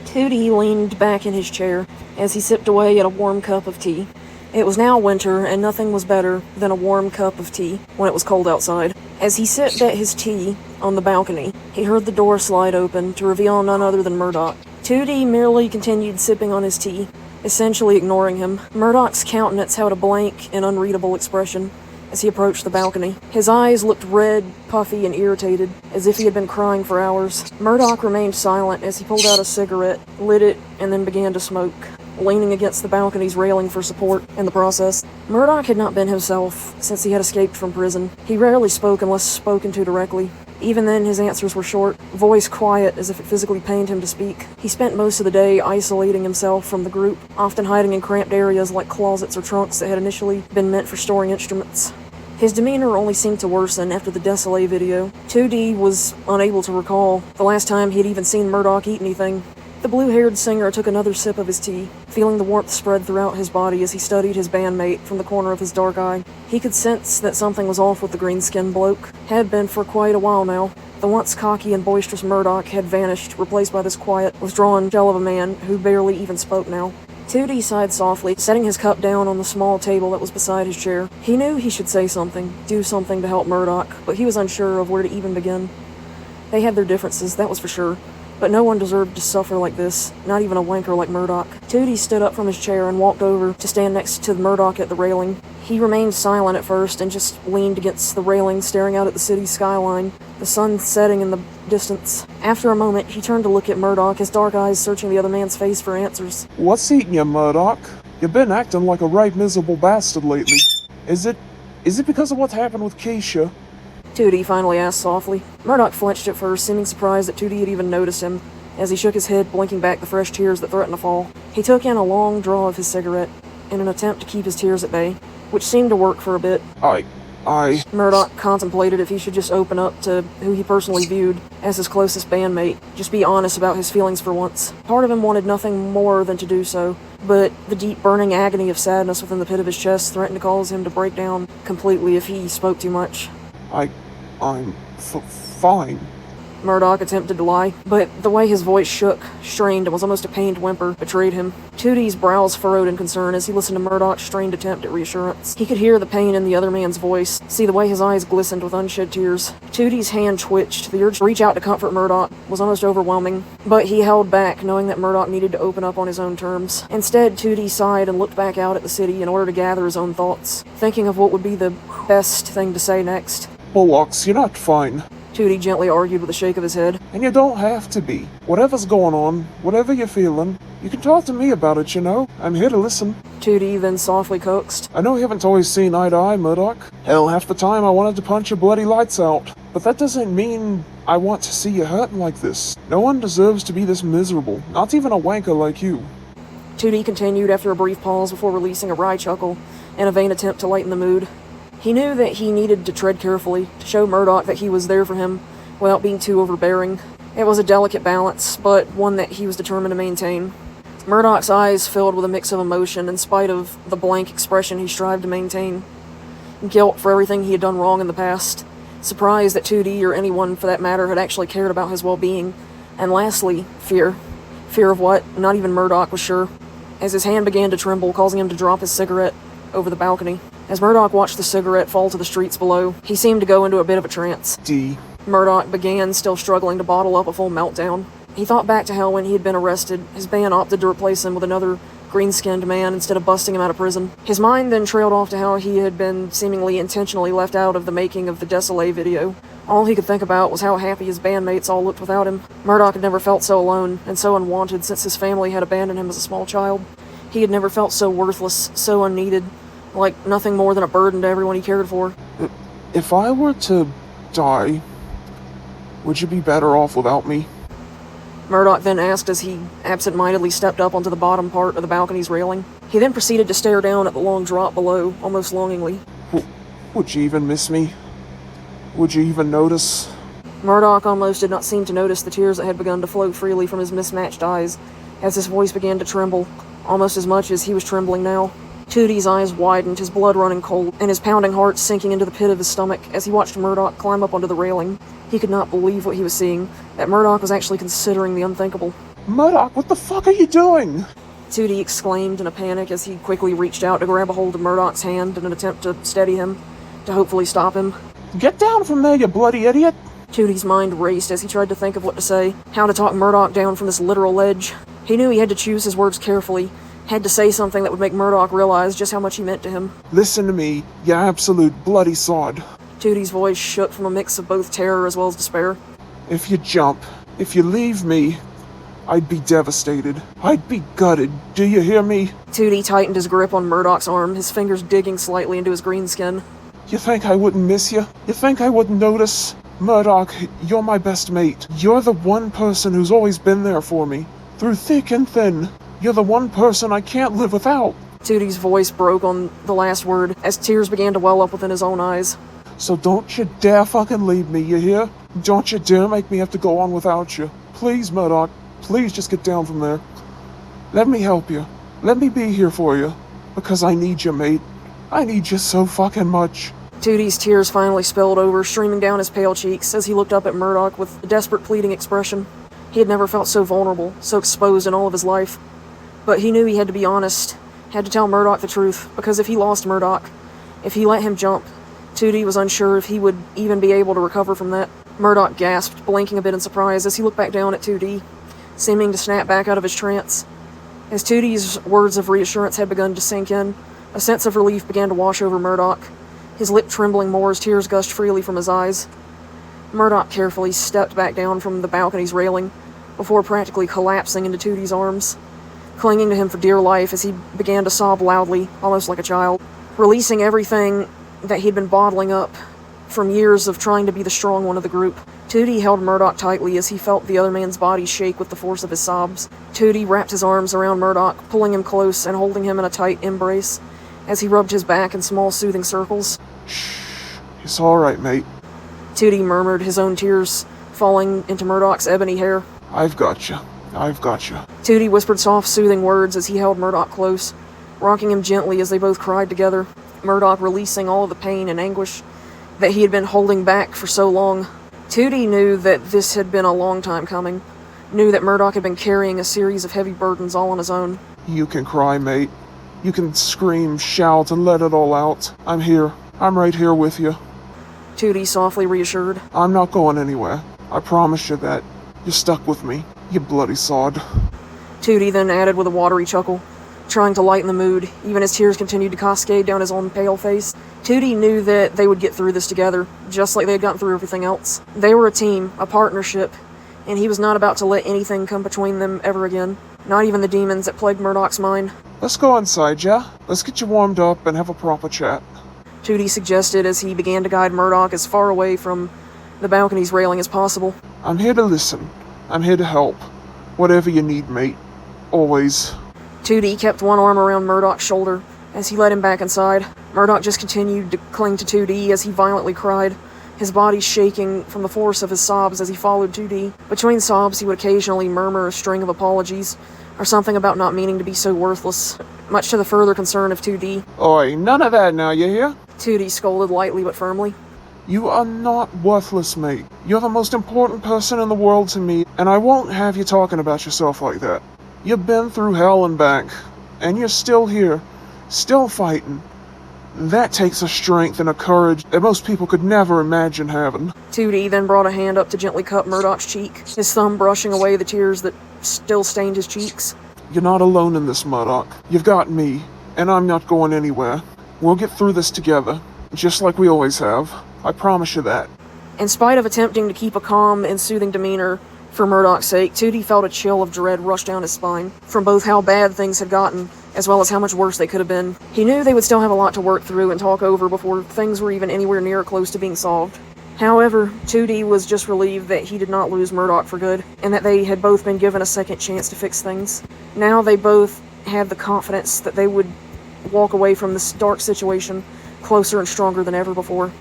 Tootie leaned back in his chair as he sipped away at a warm cup of tea. It was now winter, and nothing was better than a warm cup of tea when it was cold outside. As he sipped at his tea on the balcony, he heard the door slide open to reveal none other than Murdoc. Tootie merely continued sipping on his tea, essentially ignoring him. Murdoc's countenance held a blank and unreadable expression as he approached the balcony. His eyes looked red, puffy, and irritated, as if he had been crying for hours. Murdoc remained silent as he pulled out a cigarette, lit it, and then began to smoke, leaning against the balcony's railing for support in the process. Murdoc had not been himself since he had escaped from prison. He rarely spoke unless spoken to directly. Even then, his answers were short, voice quiet as if it physically pained him to speak. He spent most of the day isolating himself from the group, often hiding in cramped areas like closets or trunks that had initially been meant for storing instruments. His demeanor only seemed to worsen after the Desole video. 2D was unable to recall the last time he had even seen Murdoc eat anything. The blue-haired singer took another sip of his tea, feeling the warmth spread throughout his body as he studied his bandmate from the corner of his dark eye. He could sense that something was off with the green-skinned bloke. Had been for quite a while now. The once cocky and boisterous Murdoc had vanished, replaced by this quiet, withdrawn shell of a man who barely even spoke now. 2D sighed softly, setting his cup down on the small table that was beside his chair. He knew he should say something, do something to help Murdoc, but he was unsure of where to even begin. They had their differences, that was for sure. But no one deserved to suffer like this, not even a wanker like Murdoc. 2D stood up from his chair and walked over to stand next to Murdoc at the railing. He remained silent at first and just leaned against the railing, staring out at the city's skyline, the sun setting in the distance. After a moment, he turned to look at Murdoc, his dark eyes searching the other man's face for answers. What's eating you, Murdoc? You've been acting like a right miserable bastard lately. Is it because of what's happened with Keisha? 2D finally asked softly. Murdoc flinched at first, seeming surprised that 2D had even noticed him, as he shook his head, blinking back the fresh tears that threatened to fall. He took in a long draw of his cigarette, in an attempt to keep his tears at bay, which seemed to work for a bit. Murdoc contemplated if he should just open up to who he personally viewed as his closest bandmate, just be honest about his feelings for once. Part of him wanted nothing more than to do so, but the deep burning agony of sadness within the pit of his chest threatened to cause him to break down completely if he spoke too much. I'm fine. Murdoc attempted to lie, but the way his voice shook, strained, and was almost a pained whimper betrayed him. 2D's brows furrowed in concern as he listened to Murdoc's strained attempt at reassurance. He could hear the pain in the other man's voice, see the way his eyes glistened with unshed tears. 2D's hand twitched. The urge to reach out to comfort Murdoc was almost overwhelming, but he held back, knowing that Murdoc needed to open up on his own terms. Instead, 2D sighed and looked back out at the city in order to gather his own thoughts, thinking of what would be the best thing to say next. Bullocks, you're not fine. 2D gently argued with a shake of his head. And you don't have to be. Whatever's going on, whatever you're feeling, you can talk to me about it, you know? I'm here to listen. 2D then softly coaxed. I know we haven't always seen eye to eye, Murdoc. Hell, half the time I wanted to punch your bloody lights out. But that doesn't mean I want to see you hurting like this. No one deserves to be this miserable, not even a wanker like you. 2D continued after a brief pause before releasing a wry chuckle in a vain attempt to lighten the mood. He knew that he needed to tread carefully, to show Murdoc that he was there for him, without being too overbearing. It was a delicate balance, but one that he was determined to maintain. Murdoc's eyes filled with a mix of emotion, in spite of the blank expression he strived to maintain. Guilt for everything he had done wrong in the past, surprise that 2D, or anyone for that matter, had actually cared about his well-being, and lastly, fear. Fear of what? Not even Murdoc was sure, as his hand began to tremble, causing him to drop his cigarette over the balcony. As Murdoc watched the cigarette fall to the streets below, he seemed to go into a bit of a trance. Murdoc began, still struggling to bottle up a full meltdown. He thought back to how when he had been arrested, his band opted to replace him with another green-skinned man instead of busting him out of prison. His mind then trailed off to how he had been seemingly intentionally left out of the making of the Desole video. All he could think about was how happy his bandmates all looked without him. Murdoc had never felt so alone and so unwanted since his family had abandoned him as a small child. He had never felt so worthless, so unneeded, like nothing more than a burden to everyone he cared for. If I were to die, would you be better off without me? Murdoc then asked as he absent-mindedly stepped up onto the bottom part of the balcony's railing. He then proceeded to stare down at the long drop below, almost longingly. Would you even miss me? Would you even notice? Murdoc almost did not seem to notice the tears that had begun to flow freely from his mismatched eyes, as his voice began to tremble, almost as much as he was trembling now. 2D's eyes widened, his blood running cold, and his pounding heart sinking into the pit of his stomach as he watched Murdoc climb up onto the railing. He could not believe what he was seeing, that Murdoc was actually considering the unthinkable. Murdoc, what the fuck are you doing? Tootie exclaimed in a panic as he quickly reached out to grab a hold of Murdoc's hand in an attempt to steady him, to hopefully stop him. Get down from there, you bloody idiot! Tootie's mind raced as he tried to think of what to say, how to talk Murdoc down from this literal ledge. He knew he had to choose his words carefully, had to say something that would make Murdoc realize just how much he meant to him. Listen to me, you absolute bloody sod. Tootie's voice shook from a mix of both terror as well as despair. If you jump, if you leave me, I'd be devastated. I'd be gutted. Do you hear me? Tootie tightened his grip on Murdoc's arm, his fingers digging slightly into his green skin. You think I wouldn't miss you? You think I wouldn't notice? Murdoc, you're my best mate. You're the one person who's always been there for me, through thick and thin. You're the one person I can't live without. Tootie's voice broke on the last word as tears began to well up within his own eyes. So don't you dare fucking leave me, you hear? Don't you dare make me have to go on without you. Please, Murdoc, please just get down from there. Let me help you. Let me be here for you. Because I need you, mate. I need you so fucking much. Tootie's tears finally spilled over, streaming down his pale cheeks as he looked up at Murdoc with a desperate, pleading expression. He had never felt so vulnerable, so exposed in all of his life. But he knew he had to be honest, had to tell Murdoc the truth, because if he lost Murdoc, if he let him jump, Tootie was unsure if he would even be able to recover from that. Murdoc gasped, blinking a bit in surprise as he looked back down at Tootie, seeming to snap back out of his trance. As Tootie's words of reassurance had begun to sink in, a sense of relief began to wash over Murdoc, his lip trembling more as tears gushed freely from his eyes. Murdoc carefully stepped back down from the balcony's railing before practically collapsing into Tootie's arms, clinging to him for dear life as he began to sob loudly, almost like a child, releasing everything that he'd been bottling up from years of trying to be the strong one of the group. Tootie held Murdoc tightly as he felt the other man's body shake with the force of his sobs. Tootie wrapped his arms around Murdoc, pulling him close and holding him in a tight embrace as he rubbed his back in small soothing circles. Shh, it's alright, mate. Tootie murmured, his own tears falling into Murdoc's ebony hair. I've got you. I've got you. Tootie whispered soft, soothing words as he held Murdoc close, rocking him gently as they both cried together, Murdoc releasing all of the pain and anguish that he had been holding back for so long. Tootie knew that this had been a long time coming, knew that Murdoc had been carrying a series of heavy burdens all on his own. You can cry, mate. You can scream, shout, and let it all out. I'm here. I'm right here with you. Tootie softly reassured. I'm not going anywhere. I promise you that. You're stuck with me, you bloody sod. Tootie then added with a watery chuckle, trying to lighten the mood, even as tears continued to cascade down his own pale face. Tootie knew that they would get through this together, just like they had gotten through everything else. They were a team, a partnership, and he was not about to let anything come between them ever again. Not even the demons that plagued Murdoc's mind. Let's go inside, yeah? Let's get you warmed up and have a proper chat. Tootie suggested as he began to guide Murdoc as far away from the balcony's railing as possible. I'm here to listen. I'm here to help. Whatever you need, mate. Always. Tootie kept one arm around Murdoc's shoulder as he led him back inside. Murdoc just continued to cling to Tootie as he violently cried, his body shaking from the force of his sobs as he followed Tootie. Between sobs, he would occasionally murmur a string of apologies, or something about not meaning to be so worthless, much to the further concern of 2D. Oi, none of that now, you hear? 2D scolded lightly but firmly. You are not worthless, mate. You're the most important person in the world to me, and I won't have you talking about yourself like that. You've been through hell and back, and you're still here, still fighting. That takes a strength and a courage that most people could never imagine having. 2D then brought a hand up to gently cup Murdoc's cheek, his thumb brushing away the tears that still stained his cheeks. You're not alone in this, Murdoc. You've got me, and I'm not going anywhere. We'll get through this together, just like we always have. I promise you that. In spite of attempting to keep a calm and soothing demeanor for Murdoc's sake, 2D felt a chill of dread rush down his spine, from both how bad things had gotten, as well as how much worse they could have been. He knew they would still have a lot to work through and talk over before things were even anywhere near close to being solved. However, 2D was just relieved that he did not lose Murdoc for good, and that they had both been given a second chance to fix things. Now they both had the confidence that they would walk away from this dark situation closer and stronger than ever before.